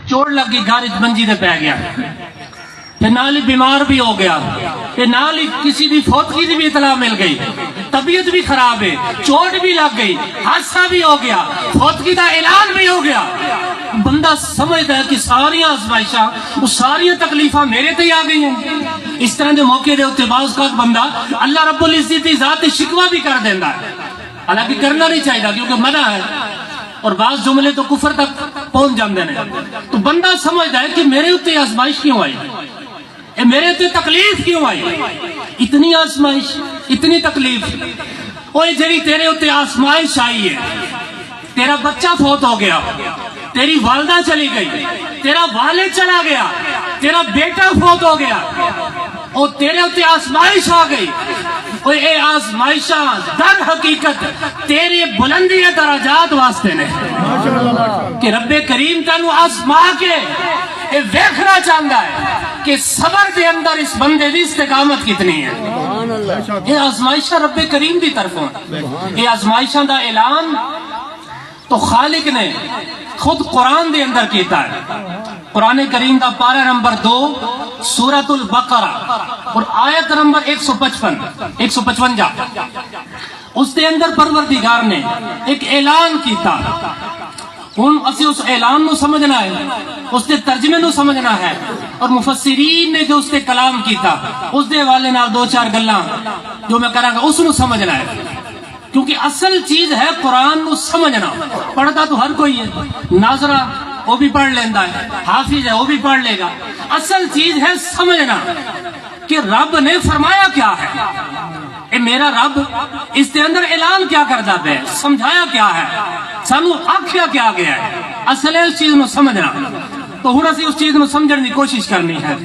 چوٹ لگ گئی، گھر منجی دے پی گیا، تے نال ہی بیمار بھی ہو گیا، تے نال ہی کسی دی فوتگی دی بھی اطلاع مل گئی، طبیعت بھی خراب ہے، چوٹ بھی لگ گئی، حادثہ بھی ہو گیا، فوتگی دا اعلان بھی ہو گیا۔ بندہ سمجھتا ہے کہ ساری آزمائشاں، وہ ساری تکلیفاں میرے تے آ گئی ہیں۔ اس طرح دے موقع دے اتنے بعض کا بندہ اللہ رب العزت کی ذات شکوہ بھی کر دینا ہے، حالانکہ کرنا نہیں چاہیے کیونکہ منع ہے، اور بعض جملے تو کفر تک پہنچ جاندے ہیں۔ تو بندہ سمجھتا ہے کہ میرے اتنے آزمائش کیوں آئی، اے میرے تے تکلیف کیوں آئی، اتنی آزمائش، اتنی تکلیف۔ اوہ جڑی تیرے اتنے آزمائش آئی ہے، تیرا بچہ فوت ہو گیا، تیری والدہ چلی گئی، تیرا والد چلا گیا، تیرا بیٹا فوت ہو گیا، اور تیرے اتنے آزمائش آ گئی، اوہ اے آزمائشاں در حقیقت تیرے بلندی درجات واسطے نے کہ رب کریم تینوں آزما کے اے ویکھنا چاہتا ہے کہ صبر دے اندر اس بندے دی استقامت کتنی ہے۔ یہ آزمائشاں رب کریم دی طرفوں، یہ آزمائشاں دا اعلان تو خالق نے خود قرآن دے اندر کیتا ہے۔ قرآن کریم دا پارہ نمبر 2 سورۃ البقرہ اور آیت نمبر 155 اس دے اندر پروردگار نے ایک اعلان کیتا۔ ہن اسی اس اعلان نو سمجھنا ہے، اس دے ترجمے نو سمجھنا ہے، اور مفسرین نے جو اس تے کلام کیتا اس دے والے نال 2-4 گلاں جو میں کراں گا اس نو سمجھنا ہے، کیونکہ اصل چیز ہے قرآن نو سمجھنا۔ پڑھتا تو ہر کوئی ہے، ناظرہ وہ بھی پڑھ لیندہ ہے، حافظ ہے وہ بھی پڑھ لے گا، اصل چیز ہے سمجھنا کہ رب نے فرمایا کیا ہے، اے میرا رب اس کے اندر اعلان کیا کرتا ہے، سمجھایا کیا ہے، سانو آکھیا کیا گیا ہے، اصل ہے اس چیز نو سمجھنا۔ تو ہن اسی اس چیز نو سمجھنے کی کوشش کرنی ہے۔